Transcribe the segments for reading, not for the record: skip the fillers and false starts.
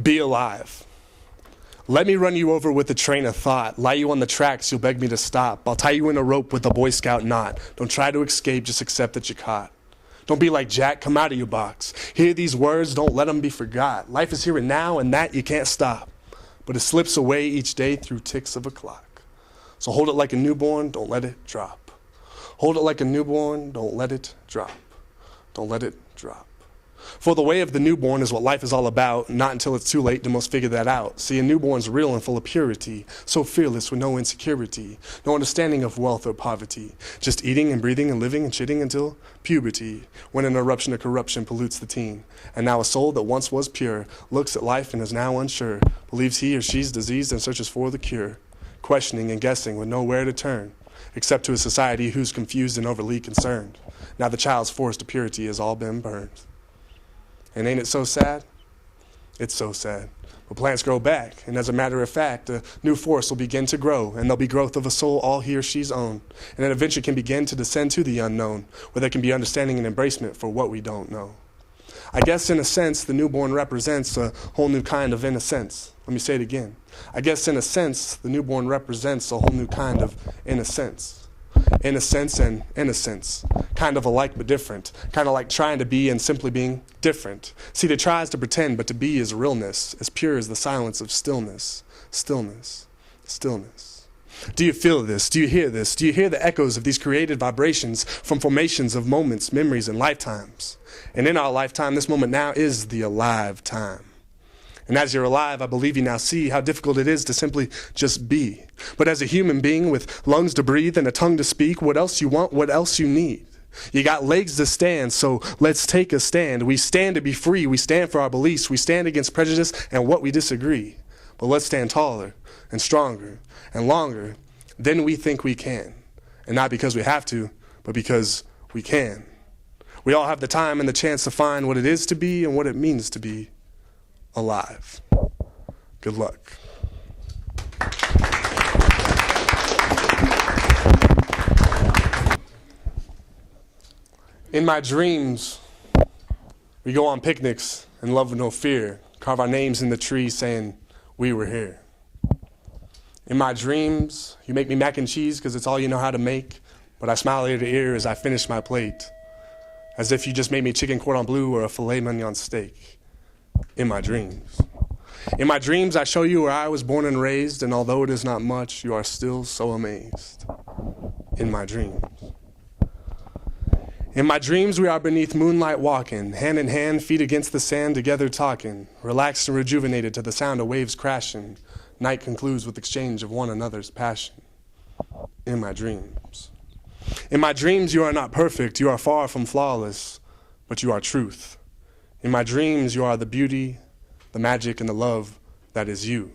Be alive. Let me run you over with a train of thought. Lie you on the tracks, you'll beg me to stop. I'll tie you in a rope with a Boy Scout knot. Don't try to escape, just accept that you're caught. Don't be like Jack, come out of your box. Hear these words, don't let them be forgot. Life is here and now, and that you can't stop. But it slips away each day through ticks of a clock. So hold it like a newborn, don't let it drop. Hold it like a newborn, don't let it drop. Don't let it drop. For the way of the newborn is what life is all about, not until it's too late to most figure that out. See, a newborn's real and full of purity, so fearless with no insecurity, no understanding of wealth or poverty, just eating and breathing and living and shitting until puberty, when an eruption of corruption pollutes the teen. And now a soul that once was pure looks at life and is now unsure, believes he or she's diseased and searches for the cure, questioning and guessing with nowhere to turn, except to a society who's confused and overly concerned. Now the child's forced to purity has all been burned. And ain't it so sad? It's so sad. But plants grow back, and as a matter of fact, a new force will begin to grow, and there'll be growth of a soul all he or she's own. And an adventure can begin to descend to the unknown, where there can be understanding and embracement for what we don't know. I guess in a sense, the newborn represents a whole new kind of innocence. Let me say it again. I guess in a sense, the newborn represents a whole new kind of innocence. Innocence and innocence, kind of alike but different, kind of like trying to be and simply being different. See, that tries to pretend, but to be is realness, as pure as the silence of stillness, stillness, stillness. Do you feel this? Do you hear this? Do you hear the echoes of these created vibrations from formations of moments, memories, and lifetimes? And in our lifetime, this moment now is the alive time. And as you're alive, I believe you now see how difficult it is to simply just be. But as a human being with lungs to breathe and a tongue to speak, what else you want, what else you need? You got legs to stand, so let's take a stand. We stand to be free. We stand for our beliefs. We stand against prejudice and what we disagree. But let's stand taller and stronger and longer than we think we can. And not because we have to, but because we can. We all have the time and the chance to find what it is to be and what it means to be alive. Good luck. In my dreams, we go on picnics and love with no fear, carve our names in the tree saying, we were here. In my dreams, you make me mac and cheese because it's all you know how to make, but I smile ear to ear as I finish my plate, as if you just made me chicken cordon bleu or a filet mignon steak. In my dreams. In my dreams, I show you where I was born and raised, and although it is not much, you are still so amazed. In my dreams. In my dreams, we are beneath moonlight walking, hand in hand, feet against the sand, together talking, relaxed and rejuvenated to the sound of waves crashing. Night concludes with exchange of one another's passion. In my dreams. In my dreams, you are not perfect, you are far from flawless, but you are truth. In my dreams, you are the beauty, the magic, and the love that is you.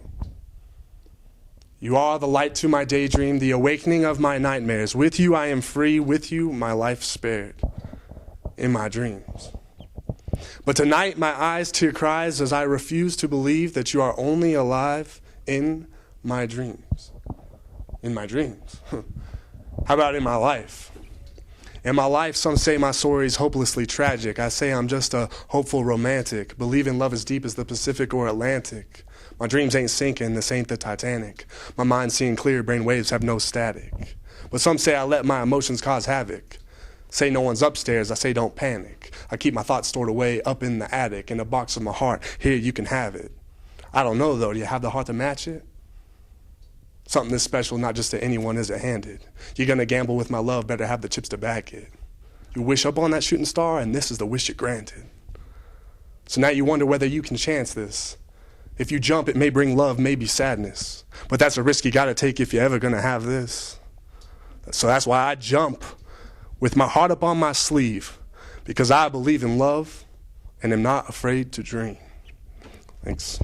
You are the light to my daydream, the awakening of my nightmares. With you, I am free. With you, my life spared. In my dreams. But tonight, my eyes tear cries as I refuse to believe that you are only alive in my dreams. In my dreams. How about in my life? In my life, some say my story is hopelessly tragic. I say I'm just a hopeful romantic, believing love as deep as the Pacific or Atlantic. My dreams ain't sinking, this ain't the Titanic. My mind's seeing clear, brain waves have no static. But some say I let my emotions cause havoc. Say no one's upstairs, I say don't panic. I keep my thoughts stored away up in the attic, in a box of my heart. Here, you can have it. I don't know, though, do you have the heart to match it? Something this special, not just to anyone, is it handed. You're gonna gamble with my love, better have the chips to back it. You wish up on that shooting star, and this is the wish you granted. So now you wonder whether you can chance this. If you jump, it may bring love, maybe sadness. But that's a risk you gotta take if you're ever gonna have this. So that's why I jump with my heart up on my sleeve, because I believe in love and am not afraid to dream. Thanks.